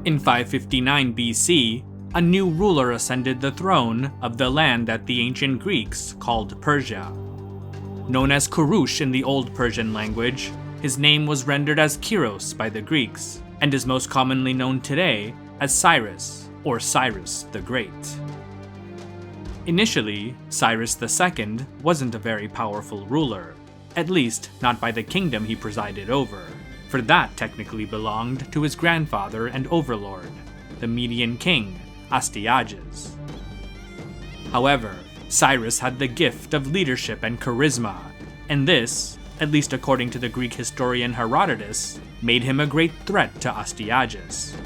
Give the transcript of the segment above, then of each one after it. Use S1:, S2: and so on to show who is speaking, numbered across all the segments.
S1: In 559 BC, a new ruler ascended the throne of the land that the ancient Greeks called Persia. Known as Kurush in the Old Persian language, his name was rendered as Kyros by the Greeks, and is most commonly known today as Cyrus, or Cyrus the Great. Initially, Cyrus II wasn't a very powerful ruler, at least not by the kingdom he presided over, for that technically belonged to his grandfather and overlord, the Median king, Astyages. However, Cyrus had the gift of leadership and charisma, and this, at least according to the Greek historian Herodotus, made him a great threat to Astyages.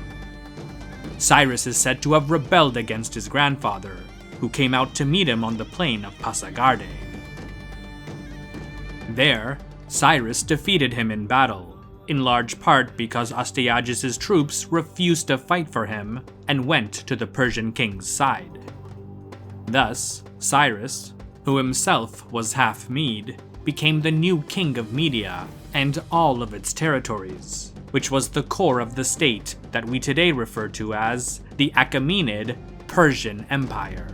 S1: Cyrus is said to have rebelled against his grandfather, who came out to meet him on the plain of Pasargadae. There, Cyrus defeated him in battle, in large part because Astyages' troops refused to fight for him and went to the Persian king's side. Thus, Cyrus, who himself was half Mede, became the new king of Media and all of its territories, which was the core of the state that we today refer to as the Achaemenid Persian Empire.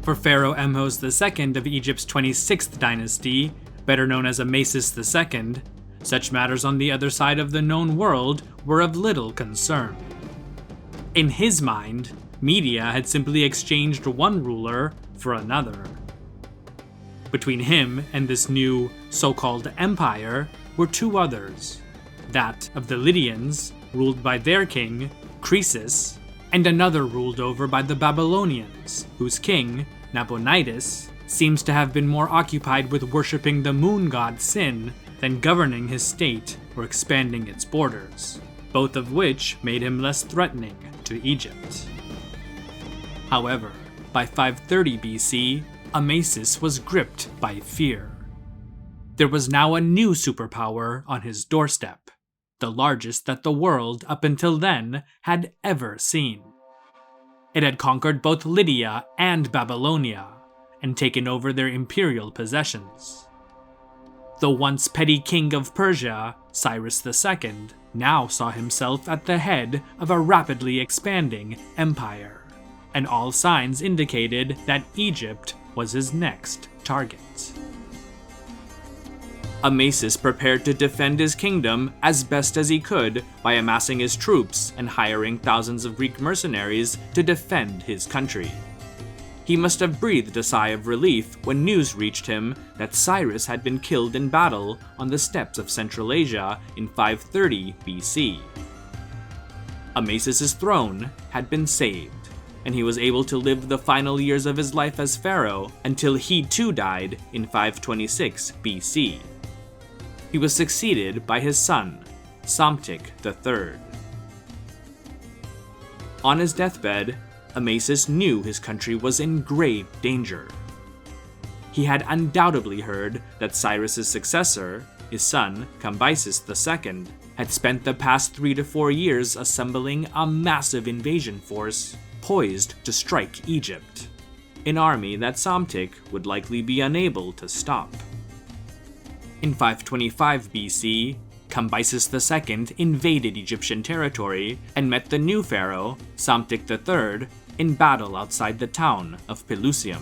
S1: For Pharaoh Ahmose II of Egypt's 26th dynasty, better known as Amasis II, such matters on the other side of the known world were of little concern. In his mind, Media had simply exchanged one ruler for another. Between him and this new, so-called empire, were two others, that of the Lydians, ruled by their king, Croesus, and another ruled over by the Babylonians, whose king, Nabonidus, seems to have been more occupied with worshipping the moon god Sin than governing his state or expanding its borders, both of which made him less threatening to Egypt. However, by 530 BC, Amasis was gripped by fear. There was now a new superpower on his doorstep, the largest that the world up until then had ever seen. It had conquered both Lydia and Babylonia, and taken over their imperial possessions. The once petty king of Persia, Cyrus II, now saw himself at the head of a rapidly expanding empire, and all signs indicated that Egypt was his next target. Amasis prepared to defend his kingdom as best as he could by amassing his troops and hiring thousands of Greek mercenaries to defend his country. He must have breathed a sigh of relief when news reached him that Cyrus had been killed in battle on the steppes of Central Asia in 530 BC. Amasis' throne had been saved, and he was able to live the final years of his life as pharaoh until he too died in 526 BC. He was succeeded by his son, Psamtik III. On his deathbed, Amasis knew his country was in grave danger. He had undoubtedly heard that Cyrus's successor, his son Cambyses II, had spent the past 3 to 4 years assembling a massive invasion force poised to strike Egypt, an army that Psamtik would likely be unable to stop. In 525 BC, Cambyses II invaded Egyptian territory and met the new pharaoh, Psamtik III, in battle outside the town of Pelusium.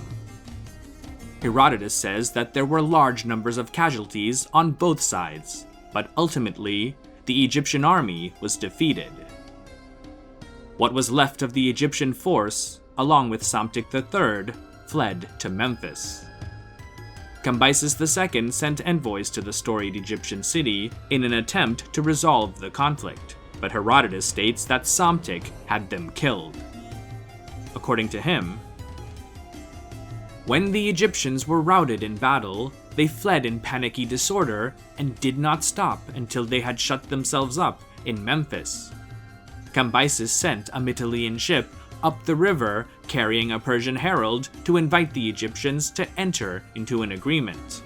S1: Herodotus says that there were large numbers of casualties on both sides, but ultimately, the Egyptian army was defeated. What was left of the Egyptian force, along with Psamtik III, fled to Memphis. Cambyses II sent envoys to the storied Egyptian city in an attempt to resolve the conflict, but Herodotus states that Psamtik had them killed. According to him, when the Egyptians were routed in battle, they fled in panicky disorder and did not stop until they had shut themselves up in Memphis. Cambyses sent a Mytilean ship up the river carrying a Persian herald to invite the Egyptians to enter into an agreement.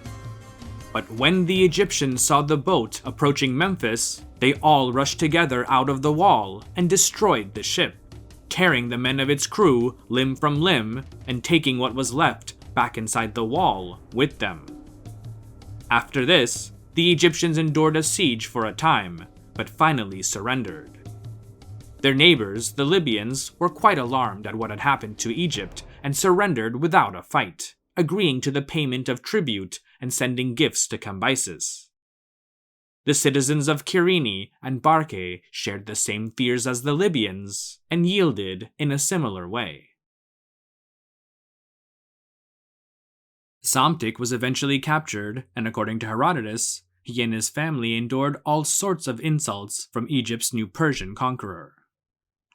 S1: But when the Egyptians saw the boat approaching Memphis, they all rushed together out of the wall and destroyed the ship, tearing the men of its crew limb from limb and taking what was left back inside the wall with them. After this, the Egyptians endured a siege for a time, but finally surrendered. Their neighbors, the Libyans, were quite alarmed at what had happened to Egypt and surrendered without a fight, agreeing to the payment of tribute and sending gifts to Cambyses. The citizens of Kyrene and Barcae shared the same fears as the Libyans and yielded in a similar way. Psamtik was eventually captured, and according to Herodotus, he and his family endured all sorts of insults from Egypt's new Persian conqueror.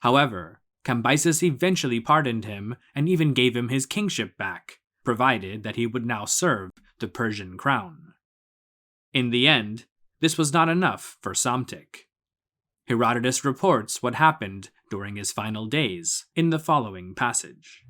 S1: However, Cambyses eventually pardoned him and even gave him his kingship back, provided that he would now serve the Persian crown. In the end, this was not enough for Psamtik. Herodotus reports what happened during his final days in the following passage.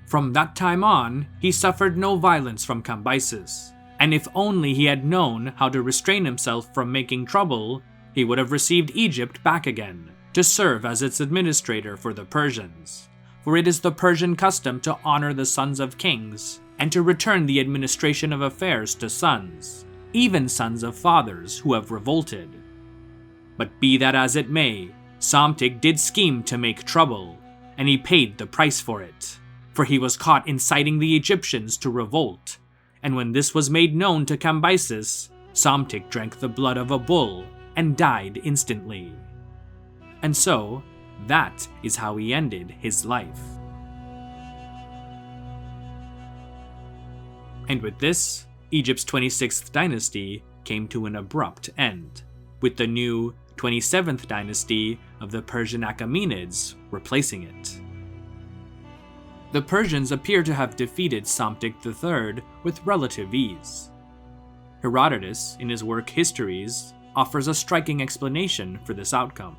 S1: From that time on, he suffered no violence from Cambyses, and if only he had known how to restrain himself from making trouble, he would have received Egypt back again, to serve as its administrator for the Persians, for it is the Persian custom to honor the sons of kings, and to return the administration of affairs to sons, even sons of fathers who have revolted. But be that as it may, Psamtik did scheme to make trouble, and he paid the price for it, for he was caught inciting the Egyptians to revolt, and when this was made known to Cambyses, Psamtik drank the blood of a bull and died instantly. And so, that is how he ended his life. And with this, Egypt's 26th dynasty came to an abrupt end, with the new 27th dynasty of the Persian Achaemenids replacing it. The Persians appear to have defeated Psamtik III with relative ease. Herodotus, in his work Histories, offers a striking explanation for this outcome.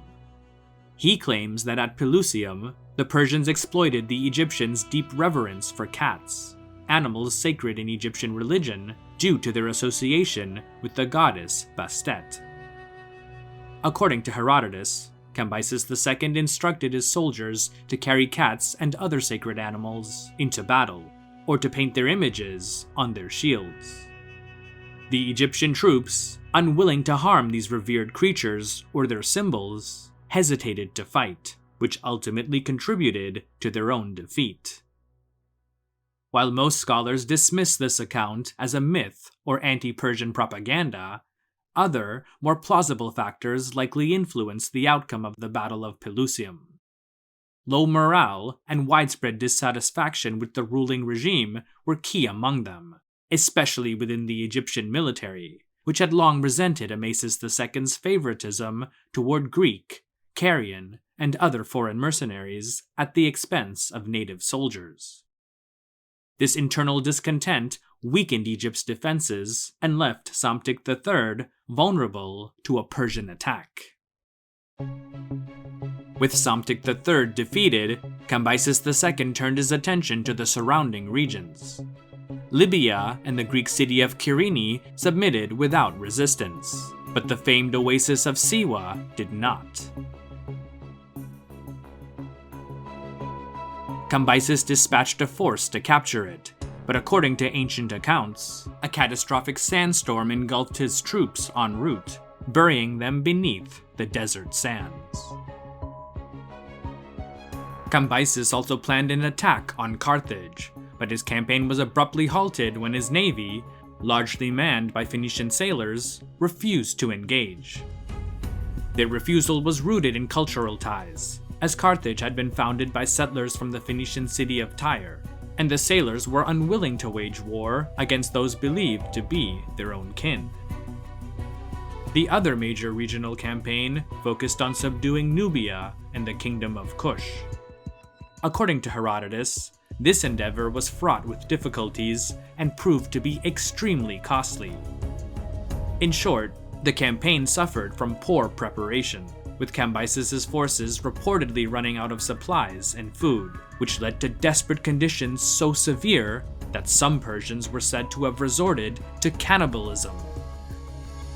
S1: He claims that at Pelusium, the Persians exploited the Egyptians' deep reverence for cats, animals sacred in Egyptian religion due to their association with the goddess Bastet. According to Herodotus, Cambyses II instructed his soldiers to carry cats and other sacred animals into battle, or to paint their images on their shields. The Egyptian troops, unwilling to harm these revered creatures or their symbols, hesitated to fight, which ultimately contributed to their own defeat. While most scholars dismiss this account as a myth or anti-Persian propaganda, other, more plausible factors likely influenced the outcome of the Battle of Pelusium. Low morale and widespread dissatisfaction with the ruling regime were key among them, especially within the Egyptian military, which had long resented Amasis II's favoritism toward Greek, Carian, and other foreign mercenaries at the expense of native soldiers. This internal discontent weakened Egypt's defenses and left Psamtik III vulnerable to a Persian attack. With Psamtik III defeated, Cambyses II turned his attention to the surrounding regions. Libya and the Greek city of Kyrene submitted without resistance, but the famed oasis of Siwa did not. Cambyses dispatched a force to capture it, but according to ancient accounts, a catastrophic sandstorm engulfed his troops en route, burying them beneath the desert sands. Cambyses also planned an attack on Carthage, but his campaign was abruptly halted when his navy, largely manned by Phoenician sailors, refused to engage. Their refusal was rooted in cultural ties, as Carthage had been founded by settlers from the Phoenician city of Tyre, and the sailors were unwilling to wage war against those believed to be their own kin. The other major regional campaign focused on subduing Nubia and the kingdom of Kush. According to Herodotus, this endeavor was fraught with difficulties and proved to be extremely costly. In short, the campaign suffered from poor preparation, with Cambyses' forces reportedly running out of supplies and food, which led to desperate conditions so severe that some Persians were said to have resorted to cannibalism.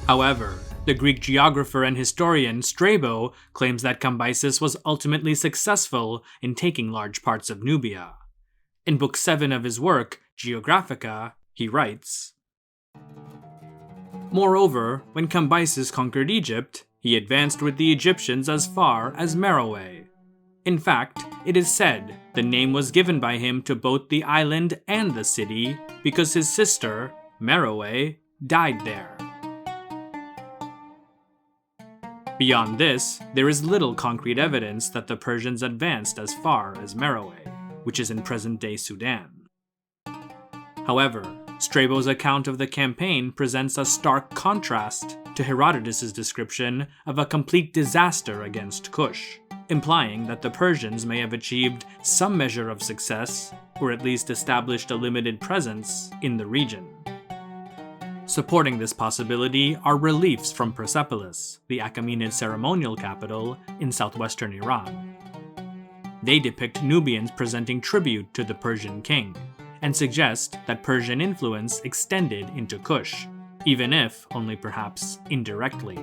S1: However, the Greek geographer and historian Strabo claims that Cambyses was ultimately successful in taking large parts of Nubia. In Book 7 of his work, Geographica, he writes, Moreover, when Cambyses conquered Egypt, he advanced with the Egyptians as far as Meroe. In fact, it is said the name was given by him to both the island and the city because his sister, Meroe, died there. Beyond this, there is little concrete evidence that the Persians advanced as far as Meroe, which is in present-day Sudan. However, Strabo's account of the campaign presents a stark contrast to Herodotus' description of a complete disaster against Kush, implying that the Persians may have achieved some measure of success, or at least established a limited presence, in the region. Supporting this possibility are reliefs from Persepolis, the Achaemenid ceremonial capital in southwestern Iran. They depict Nubians presenting tribute to the Persian king, and suggest that Persian influence extended into Kush, even if only perhaps indirectly.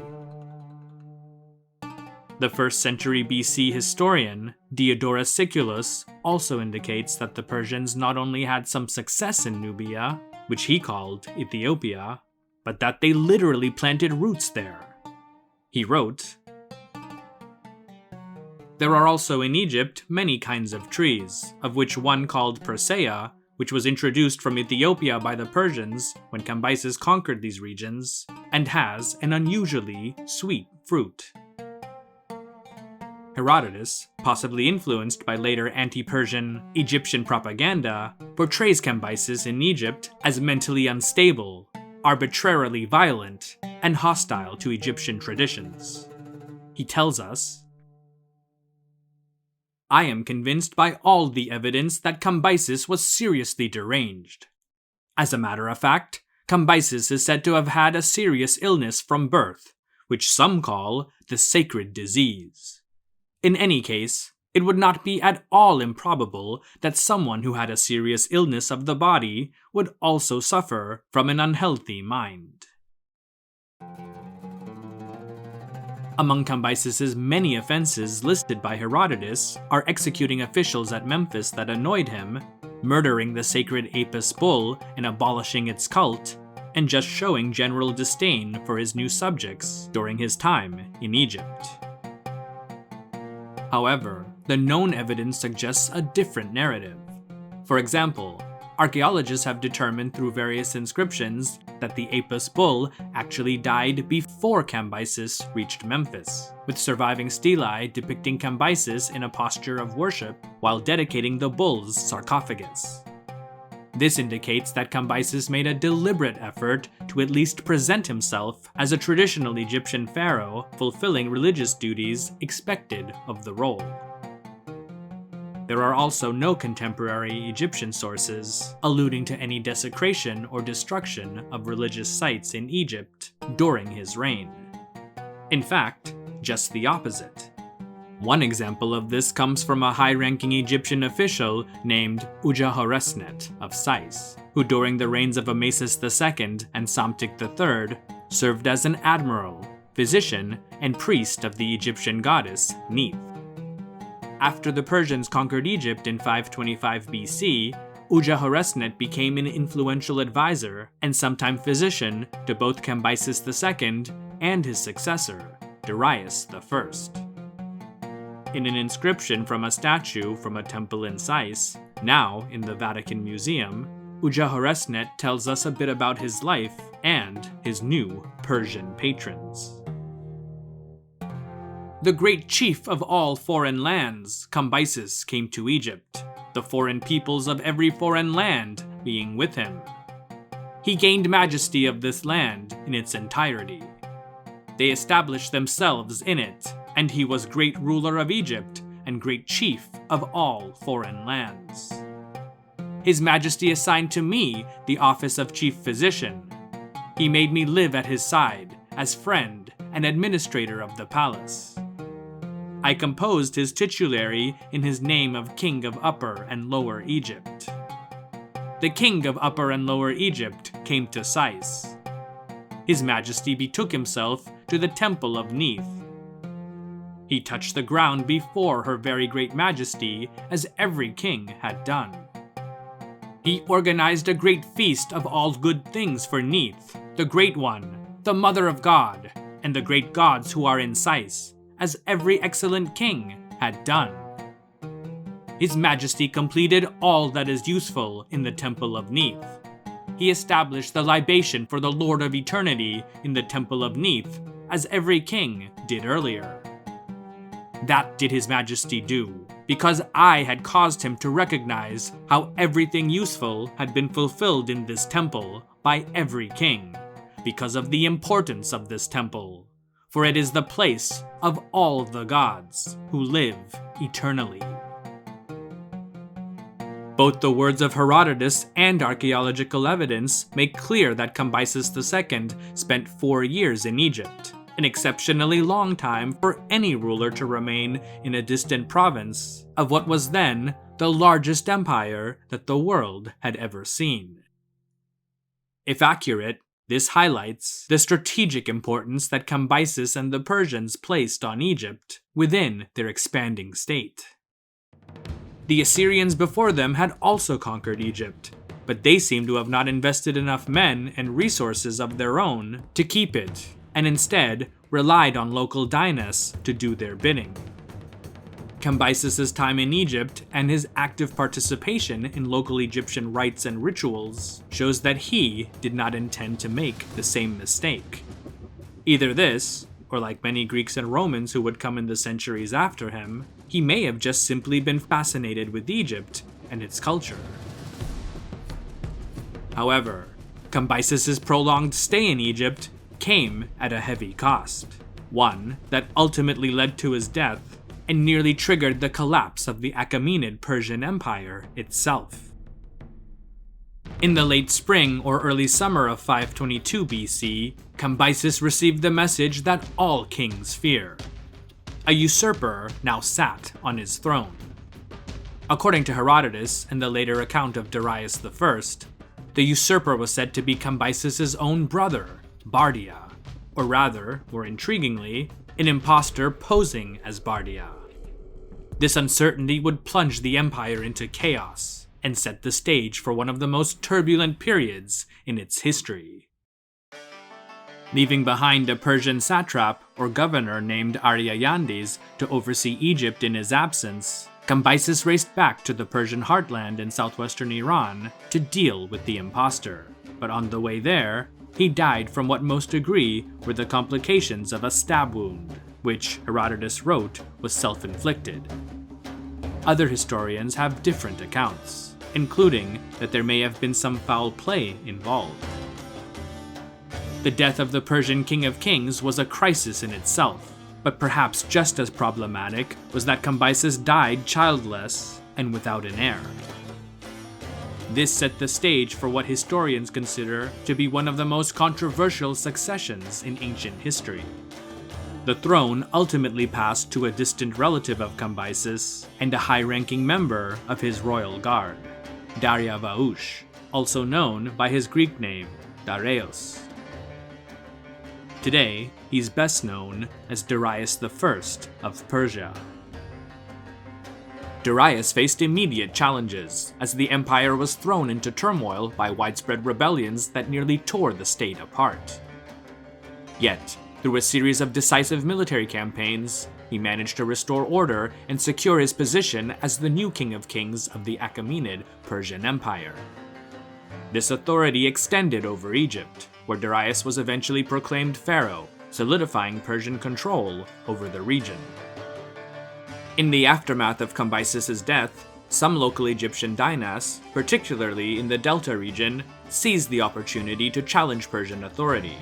S1: The 1st century BC historian, Diodorus Siculus, also indicates that the Persians not only had some success in Nubia, which he called Ethiopia, but that they literally planted roots there. He wrote, "There are also in Egypt many kinds of trees, of which one called Persea, which was introduced from Ethiopia by the Persians when Cambyses conquered these regions, and has an unusually sweet fruit." Herodotus, possibly influenced by later anti-Persian Egyptian propaganda, portrays Cambyses in Egypt as mentally unstable, arbitrarily violent, and hostile to Egyptian traditions. He tells us, "I am convinced by all the evidence that Cambyses was seriously deranged. As a matter of fact, Cambyses is said to have had a serious illness from birth, which some call the sacred disease. In any case, it would not be at all improbable that someone who had a serious illness of the body would also suffer from an unhealthy mind." Among Cambyses' many offenses listed by Herodotus are executing officials at Memphis that annoyed him, murdering the sacred Apis bull and abolishing its cult, and just showing general disdain for his new subjects during his time in Egypt. However, the known evidence suggests a different narrative. For example, archaeologists have determined through various inscriptions that the Apis bull actually died before Cambyses reached Memphis, with surviving stelae depicting Cambyses in a posture of worship while dedicating the bull's sarcophagus. This indicates that Cambyses made a deliberate effort to at least present himself as a traditional Egyptian pharaoh fulfilling religious duties expected of the role. There are also no contemporary Egyptian sources alluding to any desecration or destruction of religious sites in Egypt during his reign. In fact, just the opposite. One example of this comes from a high-ranking Egyptian official named Ujahoresnet of Sais, who during the reigns of Amasis II and Psamtik III served as an admiral, physician, and priest of the Egyptian goddess Neith. After the Persians conquered Egypt in 525 BC, Ujahoresnet became an influential advisor and sometime physician to both Cambyses II and his successor, Darius I. In an inscription from a statue from a temple in Sais, now in the Vatican Museum, Ujahoresnet tells us a bit about his life and his new Persian patrons. "The great chief of all foreign lands, Cambyses, came to Egypt, the foreign peoples of every foreign land being with him. He gained majesty of this land in its entirety. They established themselves in it, and he was great ruler of Egypt and great chief of all foreign lands. His Majesty assigned to me the office of chief physician. He made me live at his side as friend and administrator of the palace. I composed his titulary in his name of King of Upper and Lower Egypt. The King of Upper and Lower Egypt came to Sais. His Majesty betook himself to the temple of Neith. He touched the ground before her very great majesty, as every king had done. He organized a great feast of all good things for Neith, the Great One, the Mother of God, and the great gods who are in Sais, as every excellent king had done. His Majesty completed all that is useful in the Temple of Neith. He established the libation for the Lord of Eternity in the Temple of Neith, as every king did earlier. That did His Majesty do, because I had caused him to recognize how everything useful had been fulfilled in this temple by every king, because of the importance of this temple, for it is the place of all the gods who live eternally. Both the words of Herodotus and archaeological evidence make clear that Cambyses II spent 4 years in Egypt, an exceptionally long time for any ruler to remain in a distant province of what was then the largest empire that the world had ever seen. If accurate, this highlights the strategic importance that Cambyses and the Persians placed on Egypt within their expanding state. The Assyrians before them had also conquered Egypt, but they seem to have not invested enough men and resources of their own to keep it, and instead relied on local dynasts to do their bidding. Cambyses' time in Egypt and his active participation in local Egyptian rites and rituals shows that he did not intend to make the same mistake. Either this, or like many Greeks and Romans who would come in the centuries after him, he may have just simply been fascinated with Egypt and its culture. However, Cambyses' prolonged stay in Egypt came at a heavy cost, one that ultimately led to his death and nearly triggered the collapse of the Achaemenid Persian Empire itself. In the late spring or early summer of 522 BC, Cambyses received the message that all kings fear. A usurper now sat on his throne. According to Herodotus and the later account of Darius I, the usurper was said to be Cambyses' own brother, Bardia, or rather, more intriguingly, an impostor posing as Bardia. This uncertainty would plunge the empire into chaos and set the stage for one of the most turbulent periods in its history. Leaving behind a Persian satrap or governor named Artaxerxes to oversee Egypt in his absence, Cambyses raced back to the Persian heartland in southwestern Iran to deal with the impostor. But on the way there, he died from what most agree were the complications of a stab wound, which Herodotus wrote was self-inflicted. Other historians have different accounts, including that there may have been some foul play involved. The death of the Persian King of Kings was a crisis in itself, but perhaps just as problematic was that Cambyses died childless and without an heir. This set the stage for what historians consider to be one of the most controversial successions in ancient history. The throne ultimately passed to a distant relative of Cambyses and a high-ranking member of his royal guard, Darius, also known by his Greek name, Darius. Today, he's best known as Darius I of Persia. Darius faced immediate challenges, as the empire was thrown into turmoil by widespread rebellions that nearly tore the state apart. Yet, through a series of decisive military campaigns, he managed to restore order and secure his position as the new King of Kings of the Achaemenid Persian Empire. This authority extended over Egypt, where Darius was eventually proclaimed pharaoh, solidifying Persian control over the region. In the aftermath of Cambyses' death, some local Egyptian dynasts, particularly in the Delta region, seized the opportunity to challenge Persian authority.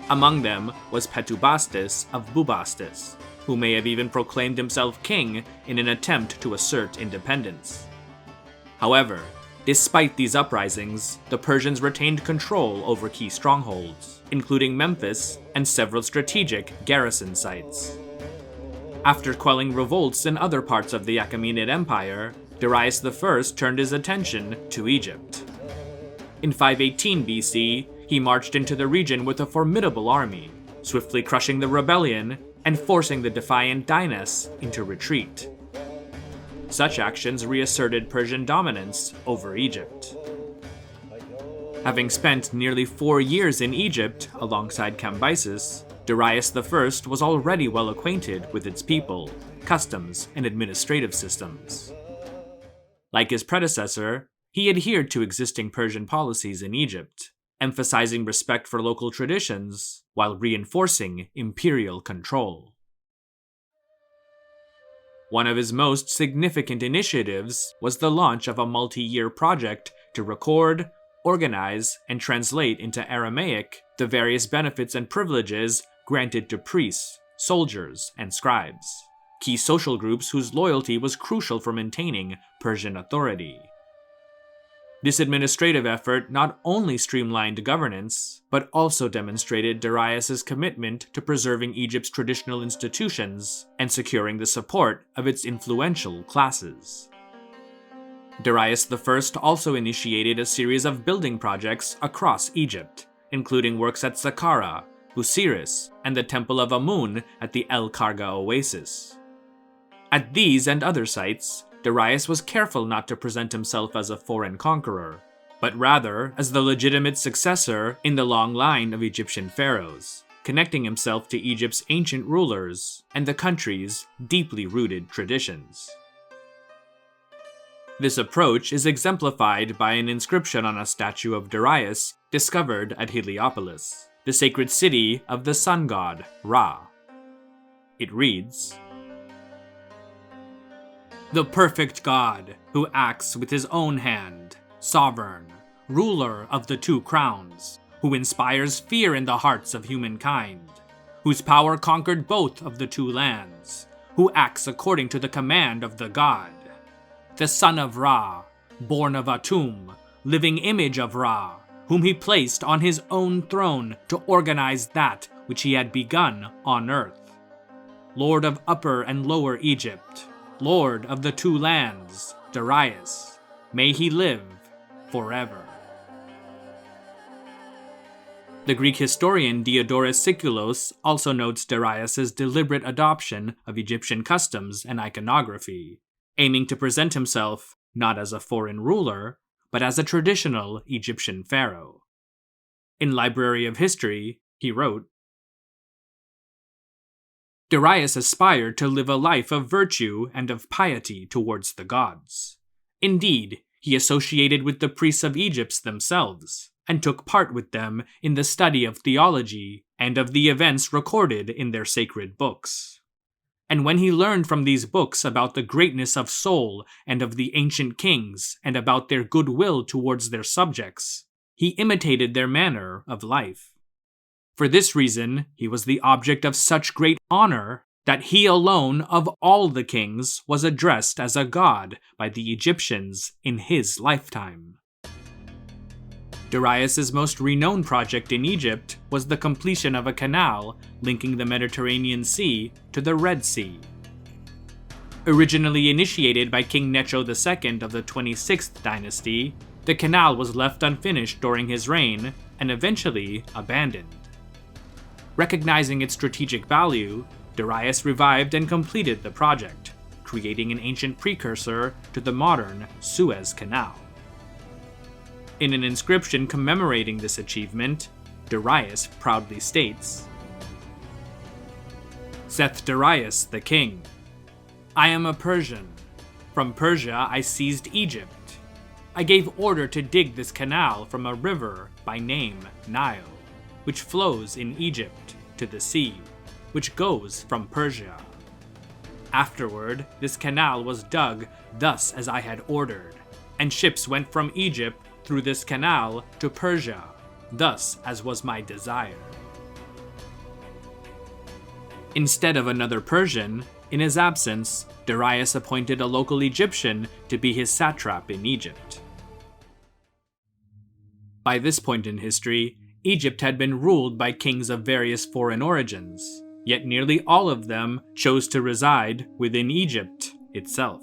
S1: Among them was Petubastis of Bubastis, who may have even proclaimed himself king in an attempt to assert independence. However, despite these uprisings, the Persians retained control over key strongholds, including Memphis and several strategic garrison sites. After quelling revolts in other parts of the Achaemenid Empire, Darius I turned his attention to Egypt. In 518 BC, he marched into the region with a formidable army, swiftly crushing the rebellion and forcing the defiant dynasts into retreat. Such actions reasserted Persian dominance over Egypt. Having spent nearly 4 years in Egypt alongside Cambyses, Darius I was already well acquainted with its people, customs, and administrative systems. Like his predecessor, he adhered to existing Persian policies in Egypt, emphasizing respect for local traditions while reinforcing imperial control. One of his most significant initiatives was the launch of a multi-year project to record, organize, and translate into Aramaic the various benefits and privileges granted to priests, soldiers, and scribes, key social groups whose loyalty was crucial for maintaining Persian authority. This administrative effort not only streamlined governance, but also demonstrated Darius's commitment to preserving Egypt's traditional institutions and securing the support of its influential classes. Darius I also initiated a series of building projects across Egypt, including works at Saqqara, Busiris, and the Temple of Amun at the El Karga Oasis. At these and other sites, Darius was careful not to present himself as a foreign conqueror, but rather as the legitimate successor in the long line of Egyptian pharaohs, connecting himself to Egypt's ancient rulers and the country's deeply rooted traditions. This approach is exemplified by an inscription on a statue of Darius discovered at Heliopolis, the sacred city of the sun god, Ra. It reads, "The perfect god, who acts with his own hand, sovereign, ruler of the two crowns, who inspires fear in the hearts of humankind, whose power conquered both of the two lands, who acts according to the command of the god, the son of Ra, born of Atum, living image of Ra, whom he placed on his own throne to organize that which he had begun on earth. Lord of Upper and Lower Egypt, Lord of the two lands, Darius, may he live forever." The Greek historian Diodorus Siculus also notes Darius's deliberate adoption of Egyptian customs and iconography, aiming to present himself not as a foreign ruler, but as a traditional Egyptian pharaoh. In Library of History, he wrote, "Darius aspired to live a life of virtue and of piety towards the gods. Indeed, he associated with the priests of Egypt themselves, and took part with them in the study of theology and of the events recorded in their sacred books. And when he learned from these books about the greatness of soul and of the ancient kings and about their goodwill towards their subjects, he imitated their manner of life. For this reason, he was the object of such great honor that he alone of all the kings was addressed as a god by the Egyptians in his lifetime." Darius's most renowned project in Egypt was the completion of a canal linking the Mediterranean Sea to the Red Sea. Originally initiated by King Necho II of the 26th Dynasty, the canal was left unfinished during his reign and eventually abandoned. Recognizing its strategic value, Darius revived and completed the project, creating an ancient precursor to the modern Suez Canal. In an inscription commemorating this achievement, Darius proudly states, "Saith Darius the king, I am a Persian. From Persia I seized Egypt. I gave order to dig this canal from a river by name Nile, which flows in Egypt to the sea, which goes from Persia. Afterward, this canal was dug thus as I had ordered, and ships went from Egypt through this canal to Persia, thus as was my desire." Instead of another Persian, in his absence, Darius appointed a local Egyptian to be his satrap in Egypt. By this point in history, Egypt had been ruled by kings of various foreign origins, yet nearly all of them chose to reside within Egypt itself.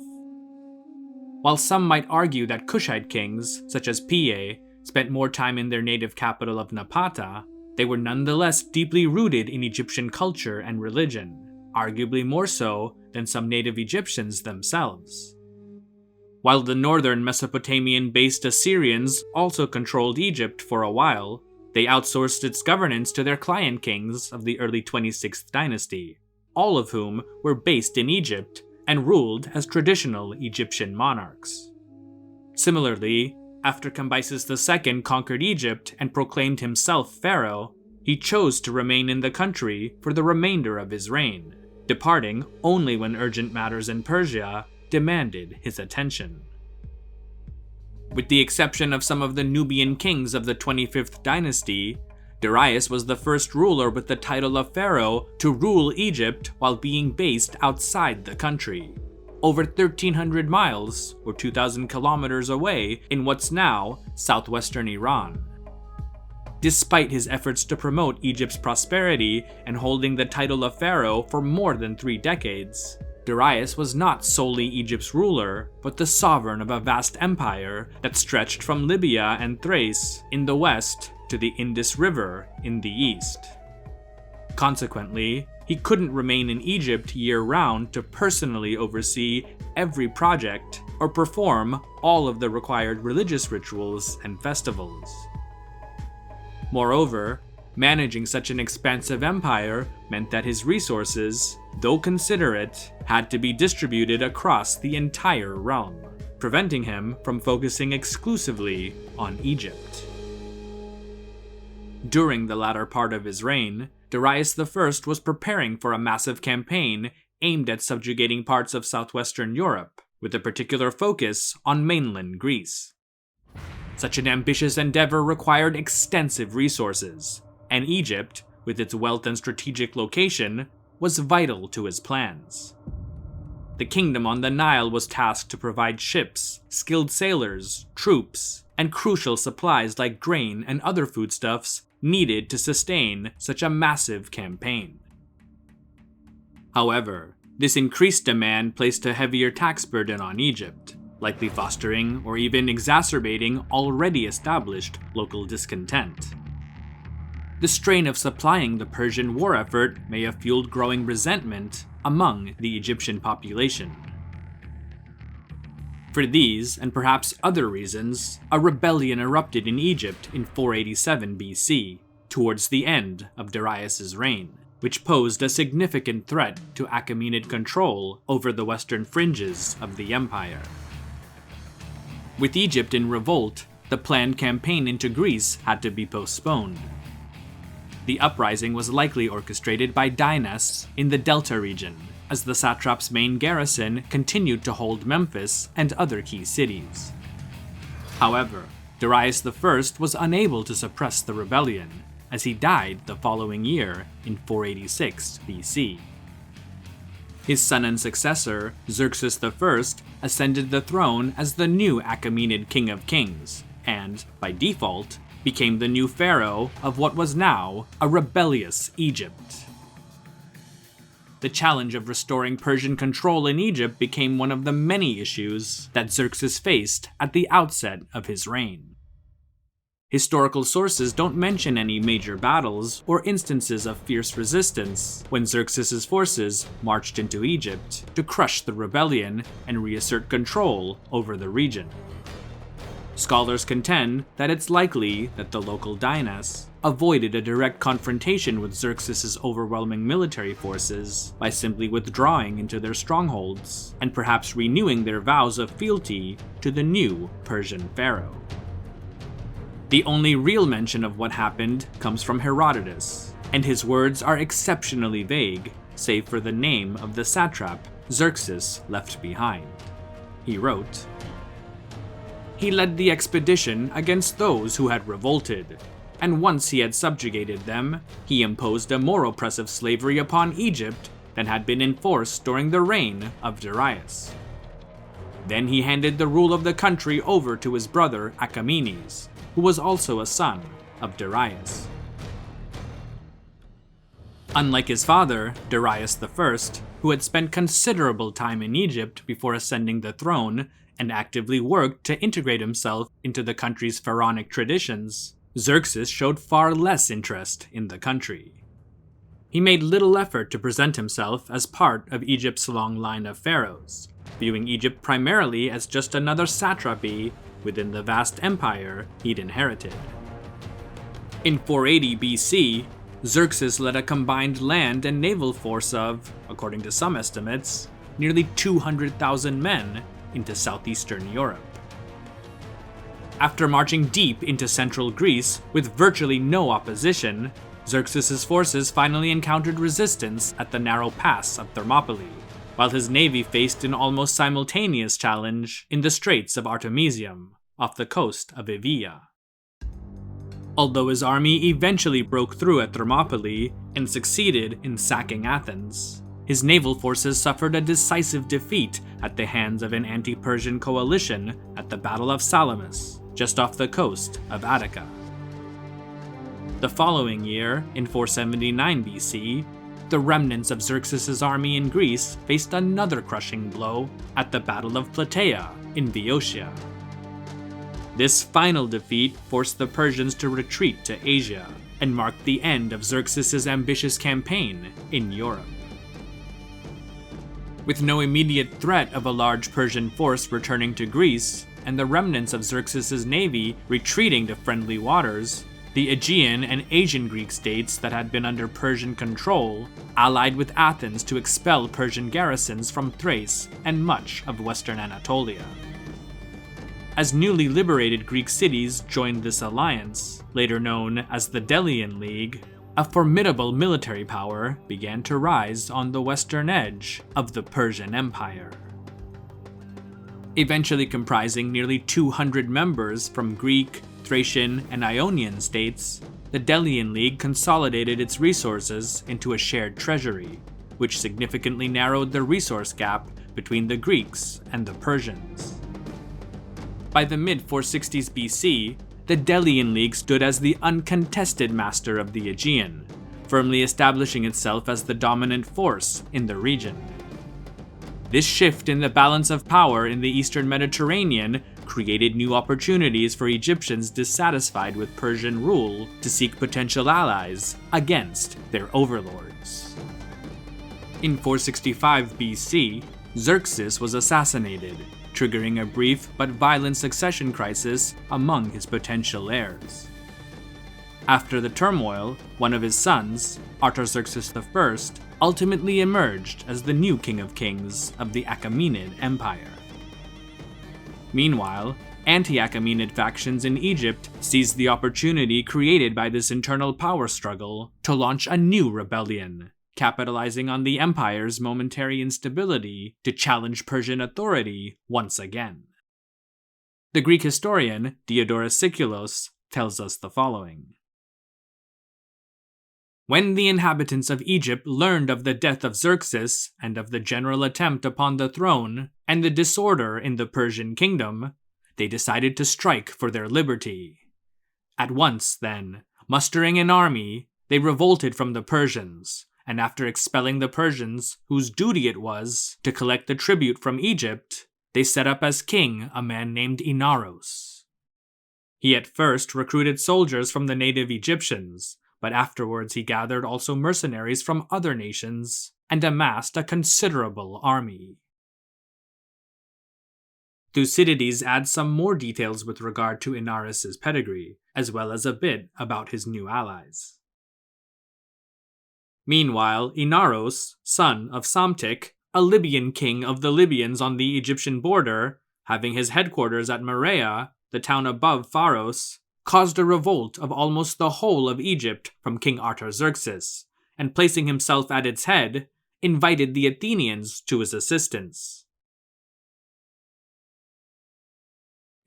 S1: While some might argue that Kushite kings, such as Piye, spent more time in their native capital of Napata, they were nonetheless deeply rooted in Egyptian culture and religion, arguably more so than some native Egyptians themselves. While the northern Mesopotamian-based Assyrians also controlled Egypt for a while, they outsourced its governance to their client kings of the early 26th dynasty, all of whom were based in Egypt and ruled as traditional Egyptian monarchs. Similarly, after Cambyses II conquered Egypt and proclaimed himself pharaoh, he chose to remain in the country for the remainder of his reign, departing only when urgent matters in Persia demanded his attention. With the exception of some of the Nubian kings of the 25th dynasty, Darius was the first ruler with the title of pharaoh to rule Egypt while being based outside the country, over 1,300 miles or 2,000 kilometers away in what's now southwestern Iran. Despite his efforts to promote Egypt's prosperity and holding the title of pharaoh for more than 3 decades, Darius was not solely Egypt's ruler, but the sovereign of a vast empire that stretched from Libya and Thrace in the west to the Indus River in the east. Consequently, he couldn't remain in Egypt year-round to personally oversee every project or perform all of the required religious rituals and festivals. Moreover, managing such an expansive empire meant that his resources, though considerate, had to be distributed across the entire realm, preventing him from focusing exclusively on Egypt. During the latter part of his reign, Darius I was preparing for a massive campaign aimed at subjugating parts of southwestern Europe, with a particular focus on mainland Greece. Such an ambitious endeavor required extensive resources, and Egypt, with its wealth and strategic location, was vital to his plans. The kingdom on the Nile was tasked to provide ships, skilled sailors, troops, and crucial supplies like grain and other foodstuffs needed to sustain such a massive campaign. However, this increased demand placed a heavier tax burden on Egypt, likely fostering or even exacerbating already established local discontent. The strain of supplying the Persian war effort may have fueled growing resentment among the Egyptian population. For these, and perhaps other reasons, a rebellion erupted in Egypt in 487 BC, towards the end of Darius's reign, which posed a significant threat to Achaemenid control over the western fringes of the empire. With Egypt in revolt, the planned campaign into Greece had to be postponed. The uprising was likely orchestrated by Dynasty in the Delta region, as the satrap's main garrison continued to hold Memphis and other key cities. However, Darius I was unable to suppress the rebellion, as he died the following year in 486 BC. His son and successor, Xerxes I, ascended the throne as the new Achaemenid King of Kings, and, by default, became the new pharaoh of what was now a rebellious Egypt. The challenge of restoring Persian control in Egypt became one of the many issues that Xerxes faced at the outset of his reign. Historical sources don't mention any major battles or instances of fierce resistance when Xerxes' forces marched into Egypt to crush the rebellion and reassert control over the region. Scholars contend that it's likely that the local Dynasty avoided a direct confrontation with Xerxes' overwhelming military forces by simply withdrawing into their strongholds and perhaps renewing their vows of fealty to the new Persian pharaoh. The only real mention of what happened comes from Herodotus, and his words are exceptionally vague, save for the name of the satrap Xerxes left behind. He wrote, "He led the expedition against those who had revolted, and once he had subjugated them, he imposed a more oppressive slavery upon Egypt than had been enforced during the reign of Darius. Then he handed the rule of the country over to his brother Achaemenes, who was also a son of Darius." Unlike his father, Darius I, who had spent considerable time in Egypt before ascending the throne and actively worked to integrate himself into the country's pharaonic traditions, Xerxes showed far less interest in the country. He made little effort to present himself as part of Egypt's long line of pharaohs, viewing Egypt primarily as just another satrapy within the vast empire he'd inherited. In 480 BC, Xerxes led a combined land and naval force of, according to some estimates, nearly 200,000 men into southeastern Europe. After marching deep into central Greece with virtually no opposition, Xerxes' forces finally encountered resistance at the narrow pass of Thermopylae, while his navy faced an almost simultaneous challenge in the Straits of Artemisium, off the coast of Evia. Although his army eventually broke through at Thermopylae and succeeded in sacking Athens, his naval forces suffered a decisive defeat at the hands of an anti-Persian coalition at the Battle of Salamis, just off the coast of Attica. The following year, in 479 BC, the remnants of Xerxes' army in Greece faced another crushing blow at the Battle of Plataea in Boeotia. This final defeat forced the Persians to retreat to Asia and marked the end of Xerxes' ambitious campaign in Europe. With no immediate threat of a large Persian force returning to Greece, and the remnants of Xerxes' navy retreating to friendly waters, the Aegean and Asian Greek states that had been under Persian control allied with Athens to expel Persian garrisons from Thrace and much of western Anatolia. As newly liberated Greek cities joined this alliance, later known as the Delian League, a formidable military power began to rise on the western edge of the Persian Empire. Eventually comprising nearly 200 members from Greek, Thracian, and Ionian states, the Delian League consolidated its resources into a shared treasury, which significantly narrowed the resource gap between the Greeks and the Persians. By the mid-460s BC, the Delian League stood as the uncontested master of the Aegean, firmly establishing itself as the dominant force in the region. This shift in the balance of power in the eastern Mediterranean created new opportunities for Egyptians dissatisfied with Persian rule to seek potential allies against their overlords. In 465 BC, Xerxes was assassinated, triggering a brief but violent succession crisis among his potential heirs. After the turmoil, one of his sons, Artaxerxes I, ultimately emerged as the new king of kings of the Achaemenid Empire. Meanwhile, anti-Achaemenid factions in Egypt seized the opportunity created by this internal power struggle to launch a new rebellion, capitalizing on the empire's momentary instability to challenge Persian authority once again. The Greek historian Diodorus Siculus tells us the following. When the inhabitants of Egypt learned of the death of Xerxes and of the general attempt upon the throne and the disorder in the Persian kingdom, they decided to strike for their liberty. At once, then, mustering an army, they revolted from the Persians, and after expelling the Persians, whose duty it was to collect the tribute from Egypt, they set up as king a man named Inaros. He at first recruited soldiers from the native Egyptians, but afterwards he gathered also mercenaries from other nations and amassed a considerable army. Thucydides adds some more details with regard to Inaros' pedigree, as well as a bit about his new allies. Meanwhile, Inaros, son of Psamtik, a Libyan king of the Libyans on the Egyptian border, having his headquarters at Marea, the town above Pharos, caused a revolt of almost the whole of Egypt from King Artaxerxes, and placing himself at its head, invited the Athenians to his assistance.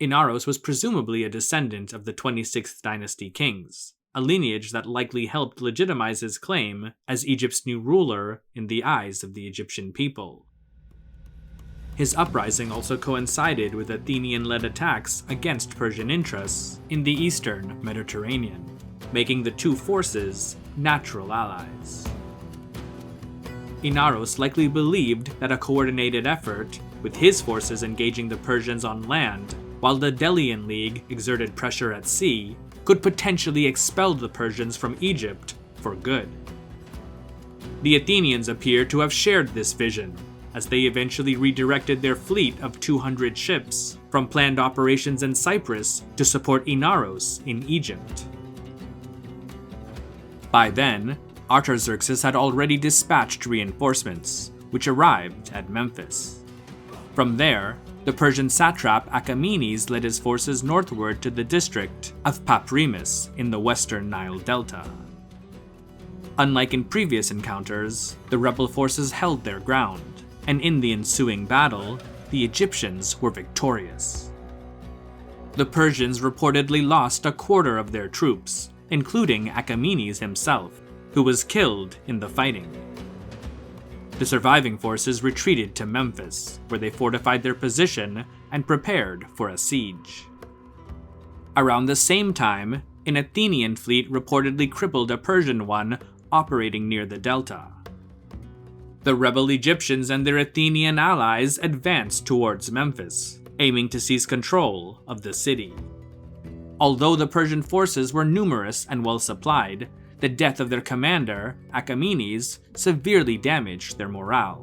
S1: Inaros was presumably a descendant of the 26th dynasty kings, a lineage that likely helped legitimize his claim as Egypt's new ruler in the eyes of the Egyptian people. His uprising also coincided with Athenian-led attacks against Persian interests in the eastern Mediterranean, making the two forces natural allies. Inaros likely believed that a coordinated effort, with his forces engaging the Persians on land, while the Delian League exerted pressure at sea, could potentially expel the Persians from Egypt for good. The Athenians appear to have shared this vision, as they eventually redirected their fleet of 200 ships from planned operations in Cyprus to support Inaros in Egypt. By then, Artaxerxes had already dispatched reinforcements, which arrived at Memphis. From there, the Persian satrap Achaemenid led his forces northward to the district of Papremis in the western Nile Delta. Unlike in previous encounters, the rebel forces held their ground, and in the ensuing battle, the Egyptians were victorious. The Persians reportedly lost a quarter of their troops, including Achaemenid himself, who was killed in the fighting. The surviving forces retreated to Memphis, where they fortified their position and prepared for a siege. Around the same time, an Athenian fleet reportedly crippled a Persian one operating near the delta. The rebel Egyptians and their Athenian allies advanced towards Memphis, aiming to seize control of the city. Although the Persian forces were numerous and well supplied, the death of their commander, Achaemenids, severely damaged their morale.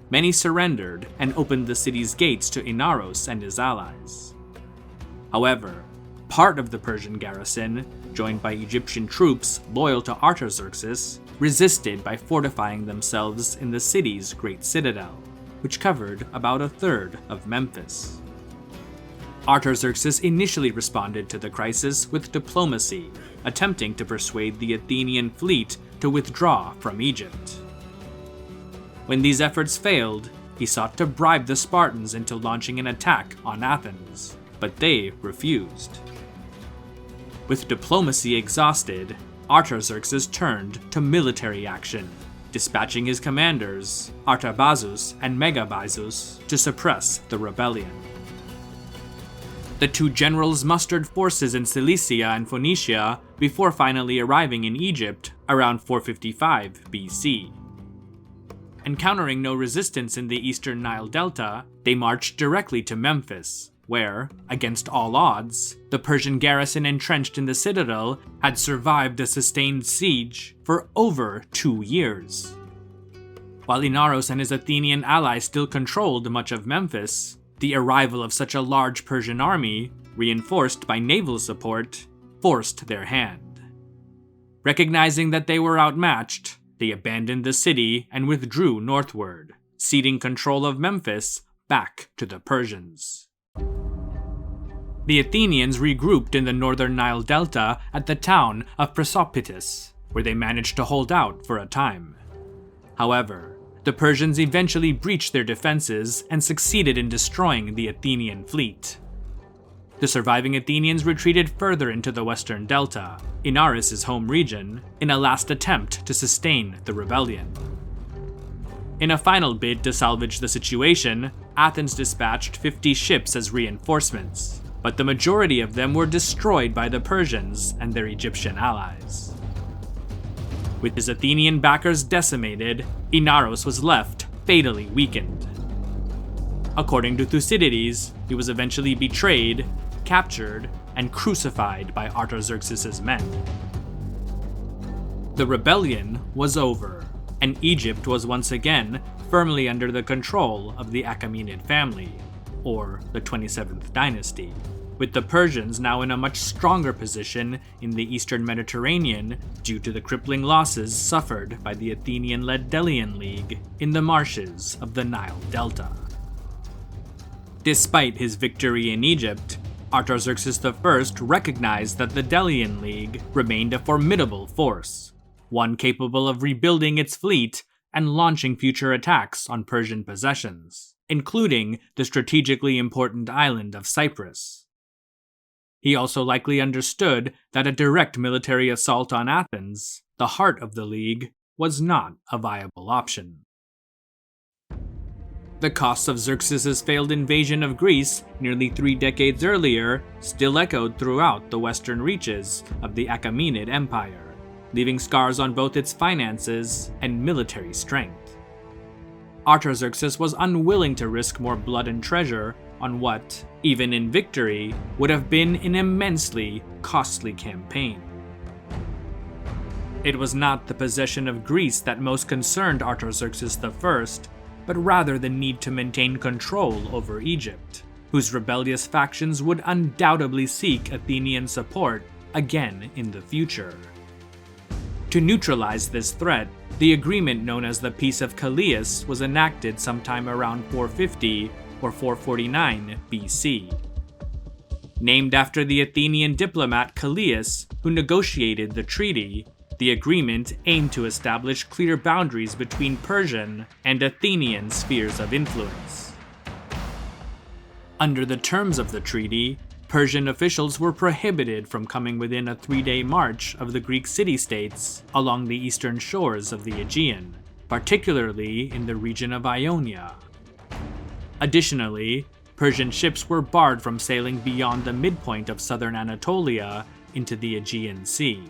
S1: Many surrendered and opened the city's gates to Inaros and his allies. However, part of the Persian garrison, joined by Egyptian troops loyal to Artaxerxes, resisted by fortifying themselves in the city's great citadel, which covered about a third of Memphis. Artaxerxes initially responded to the crisis with diplomacy, attempting to persuade the Athenian fleet to withdraw from Egypt. When these efforts failed, he sought to bribe the Spartans into launching an attack on Athens, but they refused. With diplomacy exhausted, Artaxerxes turned to military action, dispatching his commanders, Artabazus and Megabyzus, to suppress the rebellion. The two generals mustered forces in Cilicia and Phoenicia before finally arriving in Egypt around 455 BC. Encountering no resistance in the eastern Nile Delta, they marched directly to Memphis, where, against all odds, the Persian garrison entrenched in the citadel had survived a sustained siege for over 2 years. While Inaros and his Athenian allies still controlled much of Memphis, the arrival of such a large Persian army, reinforced by naval support, forced their hand. Recognizing that they were outmatched, they abandoned the city and withdrew northward, ceding control of Memphis back to the Persians. The Athenians regrouped in the northern Nile Delta at the town of Prosopitis, where they managed to hold out for a time. However, the Persians eventually breached their defenses and succeeded in destroying the Athenian fleet. The surviving Athenians retreated further into the western delta, Inaros' home region, in a last attempt to sustain the rebellion. In a final bid to salvage the situation, Athens dispatched 50 ships as reinforcements, but the majority of them were destroyed by the Persians and their Egyptian allies. With his Athenian backers decimated, Inaros was left fatally weakened. According to Thucydides, he was eventually betrayed, captured, and crucified by Artaxerxes' men. The rebellion was over, and Egypt was once again firmly under the control of the Achaemenid family, or the 27th dynasty, with the Persians now in a much stronger position in the eastern Mediterranean due to the crippling losses suffered by the Athenian-led Delian League in the marshes of the Nile Delta. Despite his victory in Egypt, Artaxerxes I recognized that the Delian League remained a formidable force, one capable of rebuilding its fleet and launching future attacks on Persian possessions, including the strategically important island of Cyprus. He also likely understood that a direct military assault on Athens, the heart of the League, was not a viable option. The costs of Xerxes' failed invasion of Greece nearly 3 decades earlier still echoed throughout the western reaches of the Achaemenid Empire, leaving scars on both its finances and military strength. Artaxerxes was unwilling to risk more blood and treasure on what, even in victory, would have been an immensely costly campaign. It was not the possession of Greece that most concerned Artaxerxes I, but rather the need to maintain control over Egypt, whose rebellious factions would undoubtedly seek Athenian support again in the future. To neutralize this threat, the agreement known as the Peace of Callias was enacted sometime around 450 or 449 BC. Named after the Athenian diplomat Callias, who negotiated the treaty, the agreement aimed to establish clear boundaries between Persian and Athenian spheres of influence. Under the terms of the treaty, Persian officials were prohibited from coming within a 3-day march of the Greek city-states along the eastern shores of the Aegean, particularly in the region of Ionia. Additionally, Persian ships were barred from sailing beyond the midpoint of southern Anatolia into the Aegean Sea.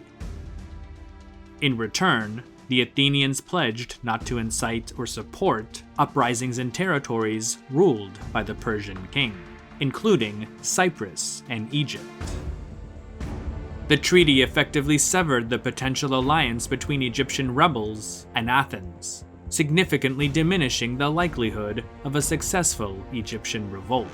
S1: In return, the Athenians pledged not to incite or support uprisings in territories ruled by the Persian king, including Cyprus and Egypt. The treaty effectively severed the potential alliance between Egyptian rebels and Athens, significantly diminishing the likelihood of a successful Egyptian revolt.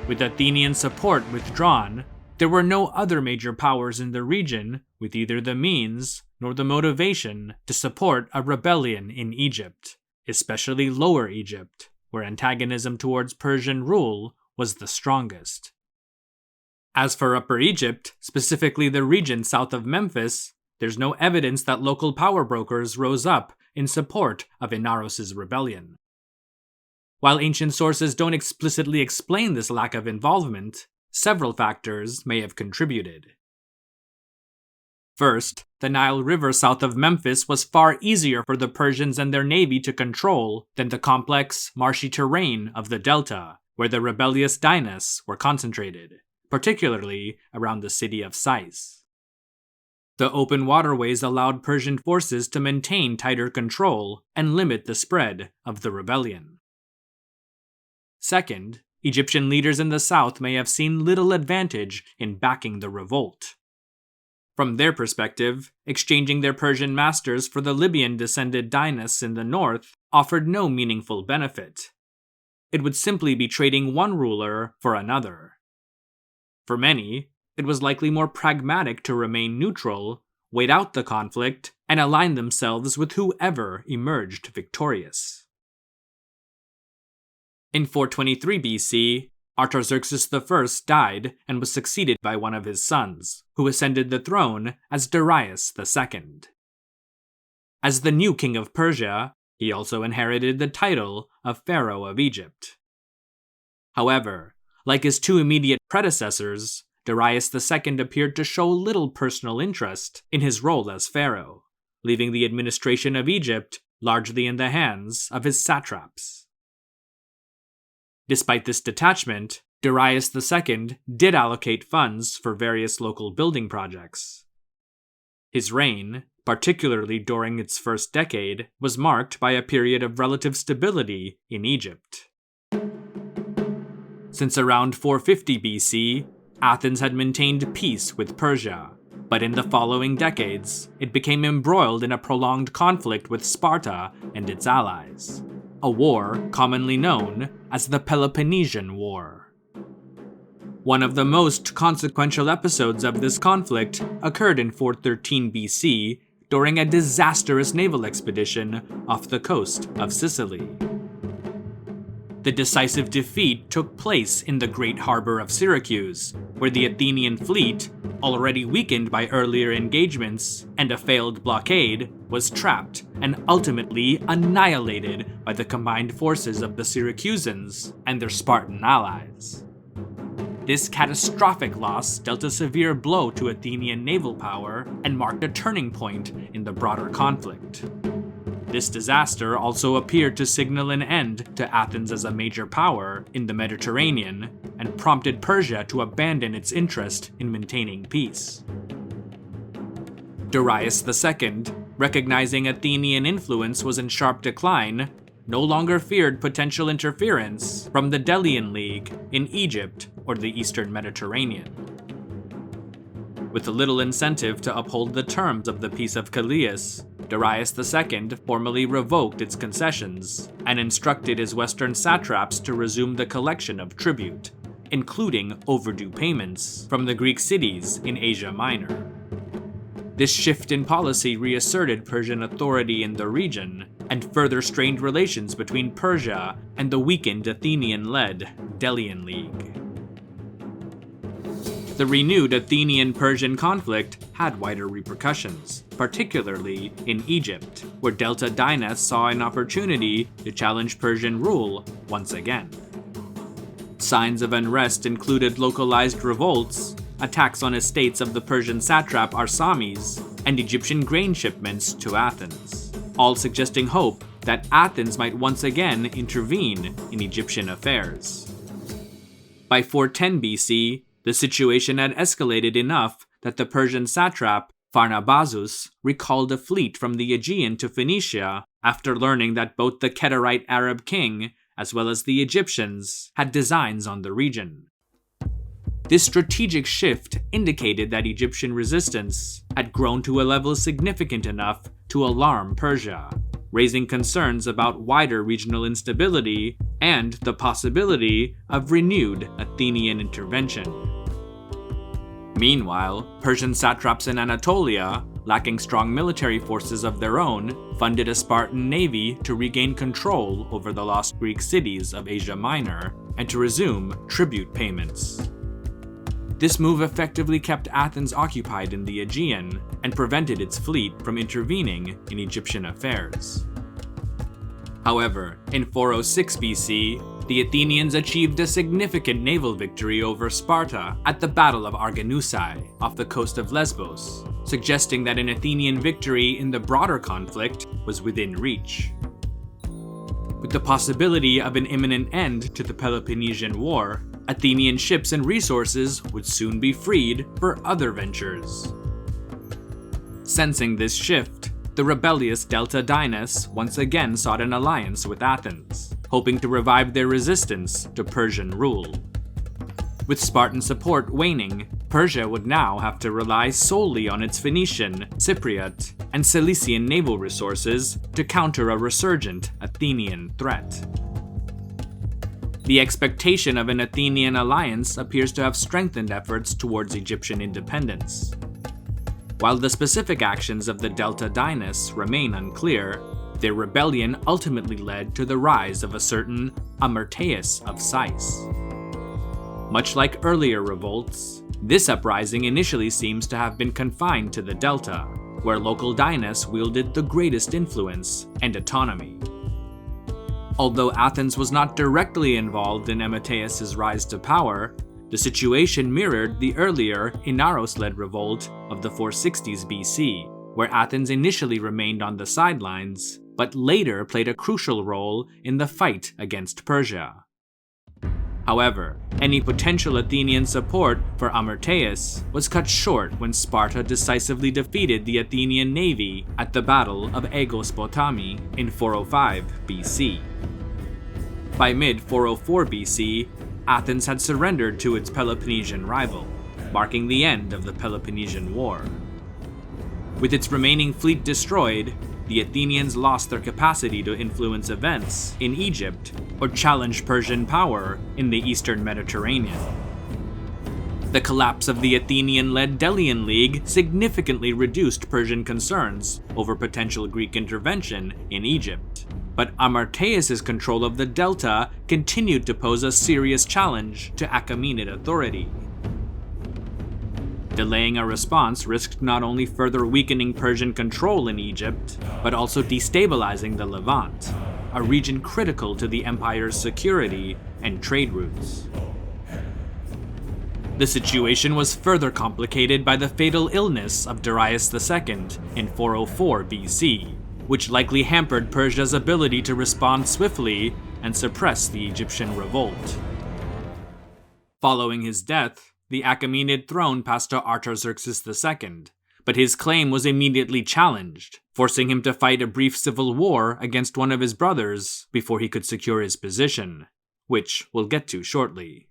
S1: With Athenian support withdrawn, there were no other major powers in the region with either the means nor the motivation to support a rebellion in Egypt, especially Lower Egypt, where antagonism towards Persian rule was the strongest. As for Upper Egypt, specifically the region south of Memphis, there's no evidence that local power brokers rose up in support of Inaros' rebellion. While ancient sources don't explicitly explain this lack of involvement, several factors may have contributed. First, the Nile River south of Memphis was far easier for the Persians and their navy to control than the complex, marshy terrain of the Delta, where the rebellious dynasts were concentrated, particularly around the city of Sais. The open waterways allowed Persian forces to maintain tighter control and limit the spread of the rebellion. Second, Egyptian leaders in the south may have seen little advantage in backing the revolt. From their perspective, exchanging their Persian masters for the Libyan-descended dynasts in the north offered no meaningful benefit. It would simply be trading one ruler for another. For many, it was likely more pragmatic to remain neutral, wait out the conflict, and align themselves with whoever emerged victorious. In 423 BC, Artaxerxes I died and was succeeded by one of his sons, who ascended the throne as Darius II. As the new king of Persia, he also inherited the title of Pharaoh of Egypt. However, like his two immediate predecessors, Darius II appeared to show little personal interest in his role as pharaoh, leaving the administration of Egypt largely in the hands of his satraps. Despite this detachment, Darius II did allocate funds for various local building projects. His reign, particularly during its first decade, was marked by a period of relative stability in Egypt. Since around 450 BC, Athens had maintained peace with Persia, but in the following decades, it became embroiled in a prolonged conflict with Sparta and its allies, a war commonly known as the Peloponnesian War. One of the most consequential episodes of this conflict occurred in 413 BC during a disastrous naval expedition off the coast of Sicily. The decisive defeat took place in the Great Harbor of Syracuse, where the Athenian fleet, already weakened by earlier engagements and a failed blockade, was trapped and ultimately annihilated by the combined forces of the Syracusans and their Spartan allies. This catastrophic loss dealt a severe blow to Athenian naval power and marked a turning point in the broader conflict. This disaster also appeared to signal an end to Athens as a major power in the Mediterranean and prompted Persia to abandon its interest in maintaining peace. Darius II, recognizing Athenian influence was in sharp decline, no longer feared potential interference from the Delian League in Egypt or the Eastern Mediterranean. With little incentive to uphold the terms of the Peace of Callias, Darius II formally revoked its concessions and instructed his western satraps to resume the collection of tribute, including overdue payments from the Greek cities in Asia Minor. This shift in policy reasserted Persian authority in the region and further strained relations between Persia and the weakened Athenian-led Delian League. The renewed Athenian-Persian conflict had wider repercussions, particularly in Egypt, where Delta dynasts saw an opportunity to challenge Persian rule once again. Signs of unrest included localized revolts, attacks on estates of the Persian satrap Arsames, and Egyptian grain shipments to Athens, all suggesting hope that Athens might once again intervene in Egyptian affairs. By 410 BC, the situation had escalated enough that the Persian satrap Pharnabazus recalled a fleet from the Aegean to Phoenicia after learning that both the Kedarite Arab king as well as the Egyptians had designs on the region. This strategic shift indicated that Egyptian resistance had grown to a level significant enough to alarm Persia, raising concerns about wider regional instability and the possibility of renewed Athenian intervention. Meanwhile, Persian satraps in Anatolia, lacking strong military forces of their own, funded a Spartan navy to regain control over the lost Greek cities of Asia Minor and to resume tribute payments. This move effectively kept Athens occupied in the Aegean and prevented its fleet from intervening in Egyptian affairs. However, in 406 BC, the Athenians achieved a significant naval victory over Sparta at the Battle of Arginusae off the coast of Lesbos, suggesting that an Athenian victory in the broader conflict was within reach. With the possibility of an imminent end to the Peloponnesian War, Athenian ships and resources would soon be freed for other ventures. Sensing this shift, the rebellious Delta dynasts once again sought an alliance with Athens, hoping to revive their resistance to Persian rule. With Spartan support waning, Persia would now have to rely solely on its Phoenician, Cypriot, and Cilician naval resources to counter a resurgent Athenian threat. The expectation of an Athenian alliance appears to have strengthened efforts towards Egyptian independence. While the specific actions of the Delta dynasts remain unclear, their rebellion ultimately led to the rise of a certain Amyrtaeus of Sais. Much like earlier revolts, this uprising initially seems to have been confined to the Delta, where local dynasts wielded the greatest influence and autonomy. Although Athens was not directly involved in Amyrtaeus' rise to power, the situation mirrored the earlier Inaros-led revolt of the 460s BC, where Athens initially remained on the sidelines, but later played a crucial role in the fight against Persia. However, any potential Athenian support for Amyrtaeus was cut short when Sparta decisively defeated the Athenian navy at the Battle of Aegospotami in 405 BC. By mid-404 BC, Athens had surrendered to its Peloponnesian rival, marking the end of the Peloponnesian War. With its remaining fleet destroyed, the Athenians lost their capacity to influence events in Egypt or challenge Persian power in the eastern Mediterranean. The collapse of the Athenian-led Delian League significantly reduced Persian concerns over potential Greek intervention in Egypt, but Amyrtaeus' control of the Delta continued to pose a serious challenge to Achaemenid authority. Delaying a response risked not only further weakening Persian control in Egypt, but also destabilizing the Levant, a region critical to the empire's security and trade routes. The situation was further complicated by the fatal illness of Darius II in 404 BC, which likely hampered Persia's ability to respond swiftly and suppress the Egyptian revolt. Following his death, the Achaemenid throne passed to Artaxerxes II, but his claim was immediately challenged, forcing him to fight a brief civil war against one of his brothers before he could secure his position, which we'll get to shortly.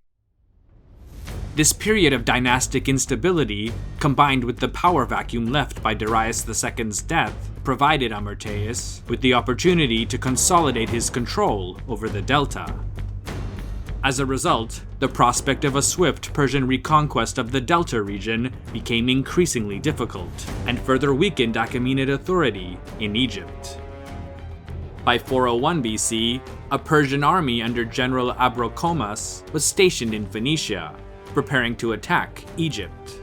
S1: This period of dynastic instability, combined with the power vacuum left by Darius II's death, provided Amyrtaeus with the opportunity to consolidate his control over the Delta. As a result, the prospect of a swift Persian reconquest of the Delta region became increasingly difficult, and further weakened Achaemenid authority in Egypt. By 401 BC, a Persian army under General Abrikomas was stationed in Phoenicia, preparing to attack Egypt.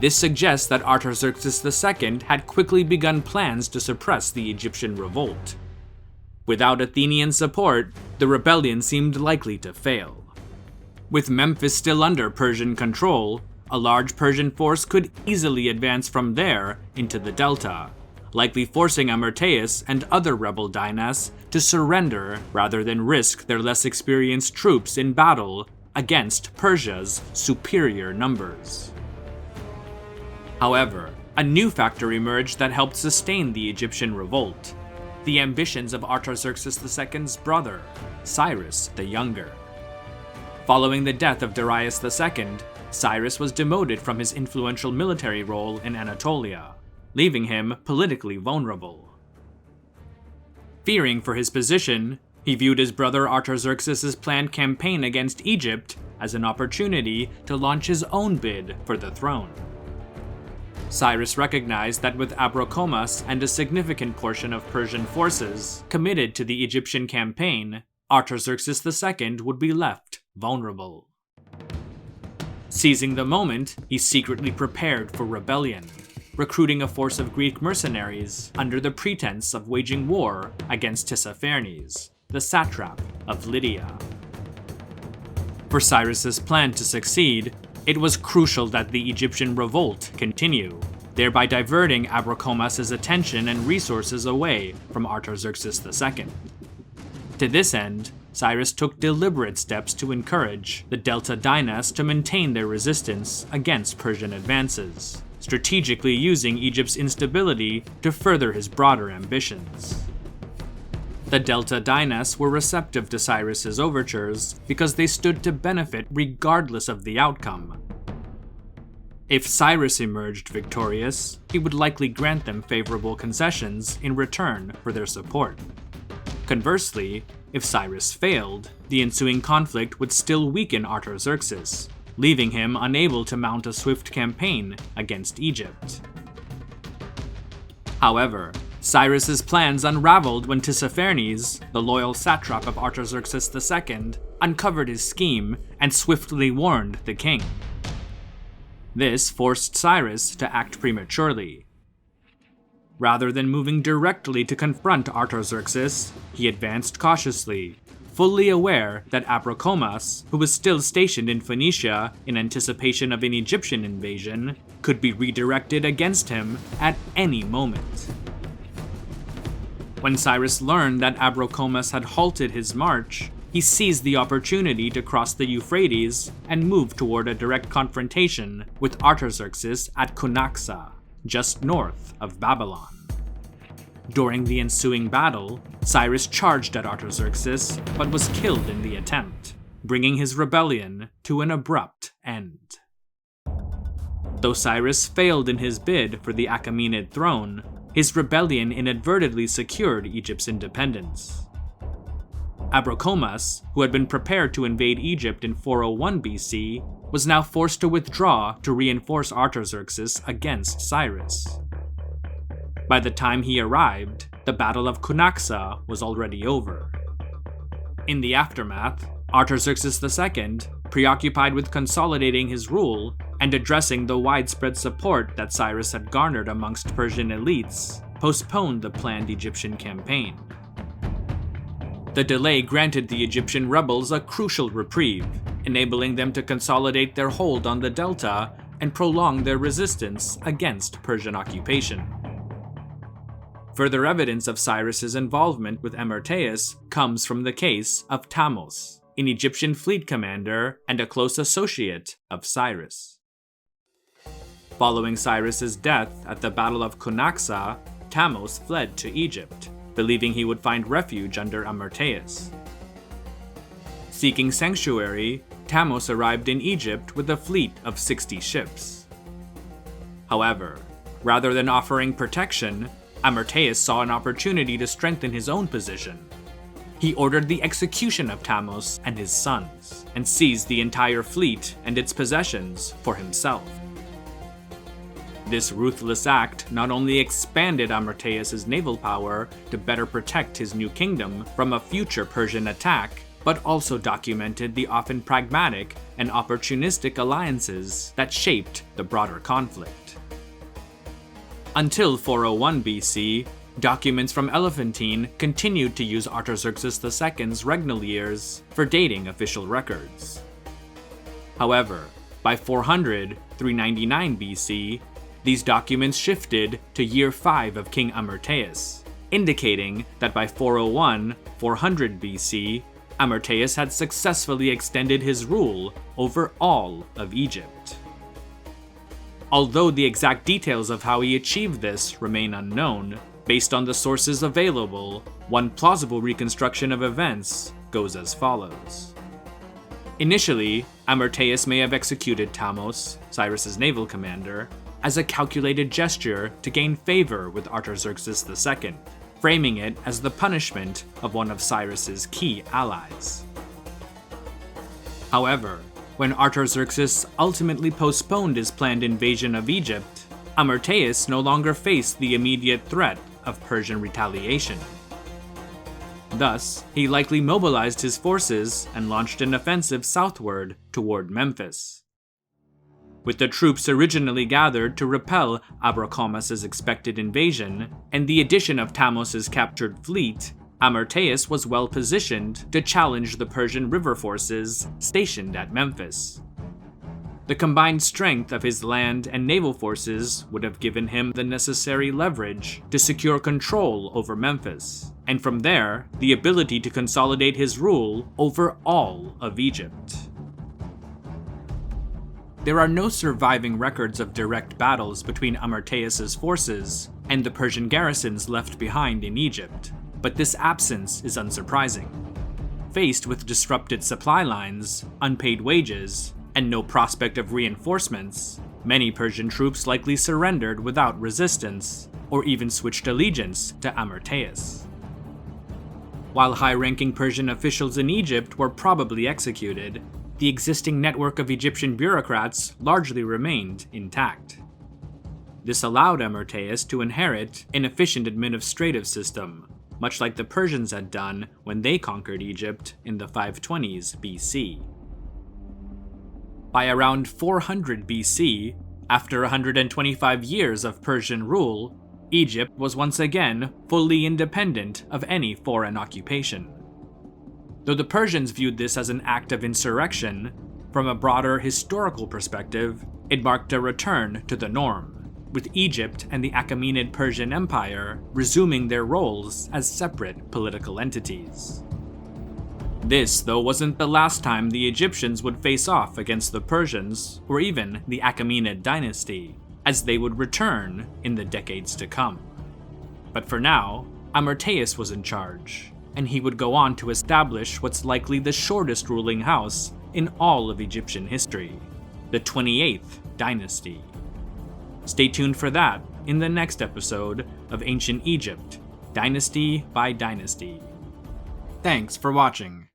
S1: This suggests that Artaxerxes II had quickly begun plans to suppress the Egyptian revolt. Without Athenian support, the rebellion seemed likely to fail. With Memphis still under Persian control, a large Persian force could easily advance from there into the Delta, likely forcing Amyrtaeus and other rebel dynasts to surrender rather than risk their less experienced troops in battle against Persia's superior numbers. However, a new factor emerged that helped sustain the Egyptian revolt: the ambitions of Artaxerxes II's brother, Cyrus the Younger. Following the death of Darius II, Cyrus was demoted from his influential military role in Anatolia, leaving him politically vulnerable. Fearing for his position, he viewed his brother Artaxerxes' planned campaign against Egypt as an opportunity to launch his own bid for the throne. Cyrus recognized that with Abrikomas and a significant portion of Persian forces committed to the Egyptian campaign, Artaxerxes II would be left vulnerable. Seizing the moment, he secretly prepared for rebellion, recruiting a force of Greek mercenaries under the pretense of waging war against Tissaphernes, the satrap of Lydia. For Cyrus's plan to succeed, it was crucial that the Egyptian revolt continue, thereby diverting Abrikomas' attention and resources away from Artaxerxes II. To this end, Cyrus took deliberate steps to encourage the Delta dynasts to maintain their resistance against Persian advances, strategically using Egypt's instability to further his broader ambitions. The Delta dynasts were receptive to Cyrus's overtures because they stood to benefit regardless of the outcome. If Cyrus emerged victorious, he would likely grant them favorable concessions in return for their support. Conversely, if Cyrus failed, the ensuing conflict would still weaken Artaxerxes, leaving him unable to mount a swift campaign against Egypt. However, Cyrus's plans unraveled when Tissaphernes, the loyal satrap of Artaxerxes II, uncovered his scheme and swiftly warned the king. This forced Cyrus to act prematurely. Rather than moving directly to confront Artaxerxes, he advanced cautiously, fully aware that Abrikomas, who was still stationed in Phoenicia in anticipation of an Egyptian invasion, could be redirected against him at any moment. When Cyrus learned that Abrikomas had halted his march, he seized the opportunity to cross the Euphrates and move toward a direct confrontation with Artaxerxes at Cunaxa, just north of Babylon. During the ensuing battle, Cyrus charged at Artaxerxes but was killed in the attempt, bringing his rebellion to an abrupt end. Though Cyrus failed in his bid for the Achaemenid throne, his rebellion inadvertently secured Egypt's independence. Abrikomas, who had been prepared to invade Egypt in 401 BC, was now forced to withdraw to reinforce Artaxerxes against Cyrus. By the time he arrived, the Battle of Cunaxa was already over. In the aftermath, Artaxerxes II, preoccupied with consolidating his rule and addressing the widespread support that Cyrus had garnered amongst Persian elites, postponed the planned Egyptian campaign. The delay granted the Egyptian rebels a crucial reprieve, enabling them to consolidate their hold on the Delta and prolong their resistance against Persian occupation. Further evidence of Cyrus's involvement with Amyrtaeus comes from the case of Thamos, an Egyptian fleet commander and a close associate of Cyrus. Following Cyrus's death at the Battle of Cunaxa, Thamos fled to Egypt, believing he would find refuge under Amyrtaeus. Seeking sanctuary, Thamos arrived in Egypt with a fleet of 60 ships. However, rather than offering protection, Amyrtaeus saw an opportunity to strengthen his own position. He ordered the execution of Thamos and his sons, and seized the entire fleet and its possessions for himself. This ruthless act not only expanded Amyrtaeus' naval power to better protect his new kingdom from a future Persian attack, but also documented the often pragmatic and opportunistic alliances that shaped the broader conflict. Until 401 BC, documents from Elephantine continued to use Artaxerxes II's regnal years for dating official records. However, by 399 BC, these documents shifted to year 5 of King Amyrtaeus, indicating that by 400 BC, Amyrtaeus had successfully extended his rule over all of Egypt. Although the exact details of how he achieved this remain unknown, based on the sources available, one plausible reconstruction of events goes as follows. Initially, Amyrtaeus may have executed Thamos, Cyrus's naval commander, as a calculated gesture to gain favor with Artaxerxes II, framing it as the punishment of one of Cyrus's key allies. However, when Artaxerxes ultimately postponed his planned invasion of Egypt, Amyrtaeus no longer faced the immediate threat of Persian retaliation. Thus, he likely mobilized his forces and launched an offensive southward toward Memphis. With the troops originally gathered to repel Abracomas' expected invasion, and the addition of Thamos' captured fleet, Amyrtaeus was well positioned to challenge the Persian river forces stationed at Memphis. The combined strength of his land and naval forces would have given him the necessary leverage to secure control over Memphis, and from there, the ability to consolidate his rule over all of Egypt. There are no surviving records of direct battles between Amyrtaeus' forces and the Persian garrisons left behind in Egypt, but this absence is unsurprising. Faced with disrupted supply lines, unpaid wages, and no prospect of reinforcements, many Persian troops likely surrendered without resistance, or even switched allegiance to Amyrtaeus. While high-ranking Persian officials in Egypt were probably executed, the existing network of Egyptian bureaucrats largely remained intact. This allowed Amyrtaeus to inherit an efficient administrative system, much like the Persians had done when they conquered Egypt in the 520s BC. By around 400 BC, after 125 years of Persian rule, Egypt was once again fully independent of any foreign occupation. Though the Persians viewed this as an act of insurrection, from a broader historical perspective, it marked a return to the norm, with Egypt and the Achaemenid Persian Empire resuming their roles as separate political entities. This, though, wasn't the last time the Egyptians would face off against the Persians, or even the Achaemenid dynasty, as they would return in the decades to come. But for now, Amyrtaeus was in charge, and he would go on to establish what's likely the shortest ruling house in all of Egyptian history, the 28th Dynasty. Stay tuned for that in the next episode of Ancient Egypt, Dynasty by Dynasty. Thanks for watching.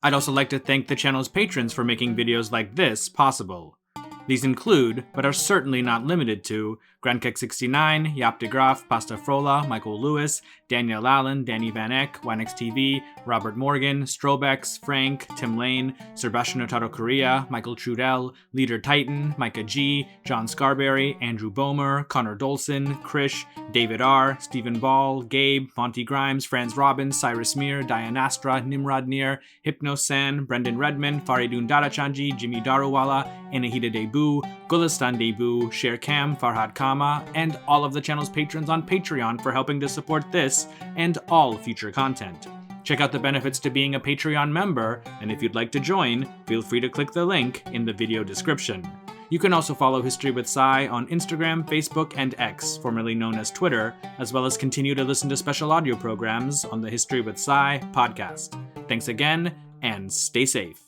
S1: I'd also like to thank the channel's patrons for making videos like this possible. These include, but are certainly not limited to, XXXIX, Yap de Graaf, Pasta Frola, Michael Lewis, Daniel Allen, Danny Van Eck, Winex TV, Robert Morgan, Strobex, Frank, Tim Lane, Sebastian Otaro Korea, Michael Trudell, Leader Titan, Micah G, John Scarberry, Andrew Bomer, Connor Dolson, Krish, David R, Stephen Ball, Gabe, Monty Grimes, Franz Robbins, Cyrus Mir, Dianastra, Nimrod Nir, Hypnosan, Brendan Redmond, Faridun Dadachanji, Jimmy Daruwala, Anahita Debu, Gulistan Debu, Sher Kam, Farhad Kama, and all of the channel's patrons on Patreon for helping to support this and all future content. Check out the benefits to being a Patreon member, and if you'd like to join, feel free to click the link in the video description. You can also follow History with Sai on Instagram, Facebook, and X, formerly known as Twitter, as well as continue to listen to special audio programs on the History with Sai podcast. Thanks again, and stay safe.